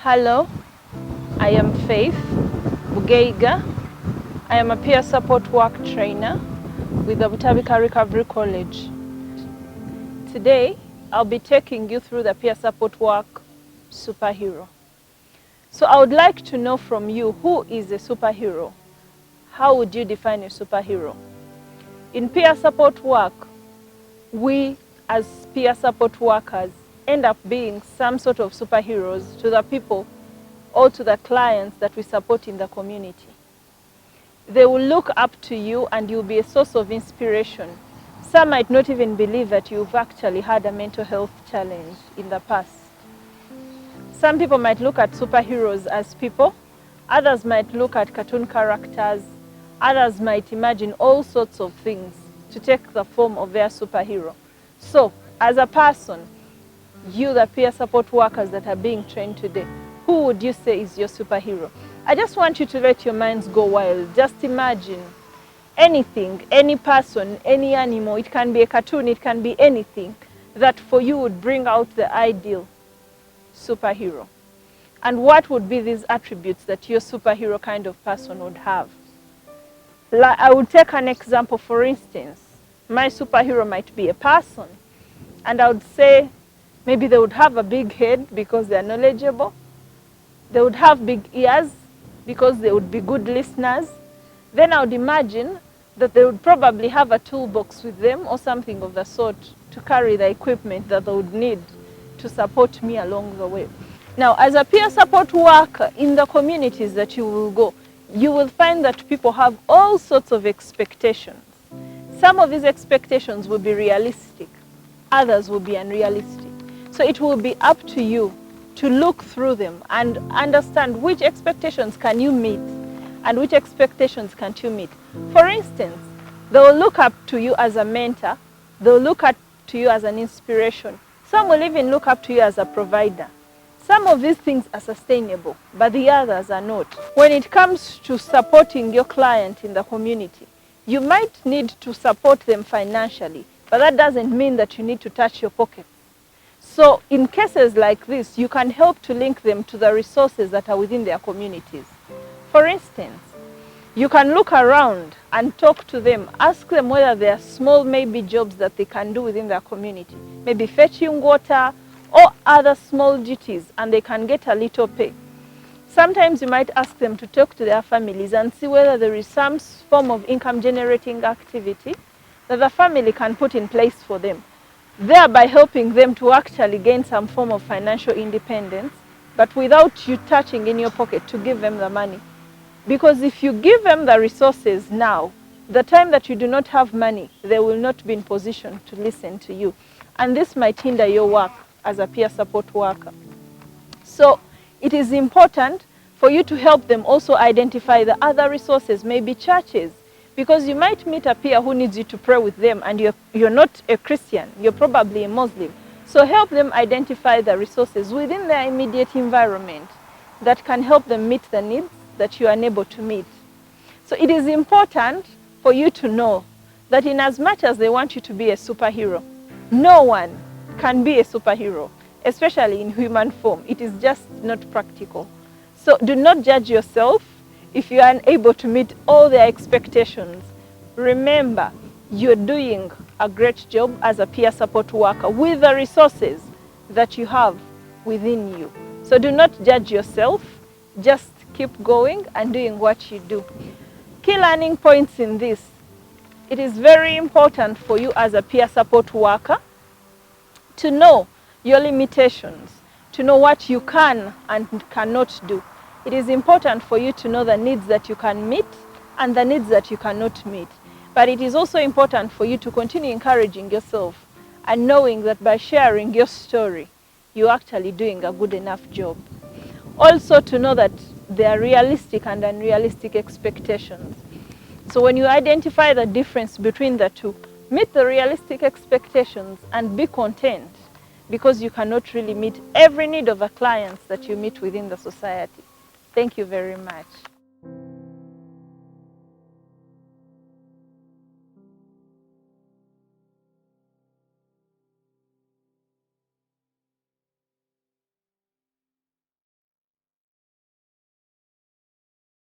Hello, I am Faith Bugeiga. I am a peer support work trainer with the Butabika Recovery College. Today, I'll be taking you through the peer support work superhero. So I would like to know from you, who is a superhero? How would you define a superhero? In peer support work, we as peer support workers end up being some sort of superheroes to the people or to the clients that we support in the community. They will look up to you and you'll be a source of inspiration. Some might not even believe that you've actually had a mental health challenge in the past. Some people might look at superheroes as people, others might look at cartoon characters, others might imagine all sorts of things to take the form of their superhero. So, as a person, you, the peer support workers that are being trained today, who would you say is your superhero? I just want you to let your minds go wild. Just imagine anything, any person, any animal. It can be a cartoon, it can be anything that for you would bring out the ideal superhero. And what would be these attributes that your superhero kind of person would have? I would take an example. For instance, my superhero might be a person, and I would say maybe they would have a big head because they are knowledgeable. They would have big ears because they would be good listeners. Then I would imagine that they would probably have a toolbox with them or something of the sort to carry the equipment that they would need to support me along the way. Now, as a peer support worker in the communities that you will go, you will find that people have all sorts of expectations. Some of these expectations will be realistic, others will be unrealistic. So it will be up to you to look through them and understand which expectations can you meet and which expectations can't you meet. For instance, they will look up to you as a mentor, they will look up to you as an inspiration. Some will even look up to you as a provider. Some of these things are sustainable, but the others are not. When it comes to supporting your client in the community, you might need to support them financially, but that doesn't mean that you need to touch your pocket. So in cases like this, you can help to link them to the resources that are within their communities. For instance, you can look around and talk to them, ask them whether there are small maybe jobs that they can do within their community, maybe fetching water or other small duties, and they can get a little pay. Sometimes you might ask them to talk to their families and see whether there is some form of income generating activity that the family can put in place for them, thereby helping them to actually gain some form of financial independence, but without you touching in your pocket to give them the money. Because if you give them the resources now, the time that you do not have money, they will not be in position to listen to you. And this might hinder your work as a peer support worker. So it is important for you to help them also identify the other resources, maybe churches, because you might meet a peer who needs you to pray with them and you're not a Christian, you're probably a Muslim. So help them identify the resources within their immediate environment that can help them meet the needs that you are unable to meet. So it is important for you to know that in as much as they want you to be a superhero, no one can be a superhero, especially in human form. It is just not practical. So do not judge yourself if you are unable to meet all their expectations. Remember, you're doing a great job as a peer support worker with the resources that you have within you. So do not judge yourself, just keep going and doing what you do. Key learning points in this: it is very important for you as a peer support worker to know your limitations, to know what you can and cannot do. It is important for you to know the needs that you can meet and the needs that you cannot meet. But it is also important for you to continue encouraging yourself and knowing that by sharing your story, you're actually doing a good enough job. Also to know that there are realistic and unrealistic expectations. So when you identify the difference between the two, meet the realistic expectations and be content, because you cannot really meet every need of the clients that you meet within the society. Thank you very much.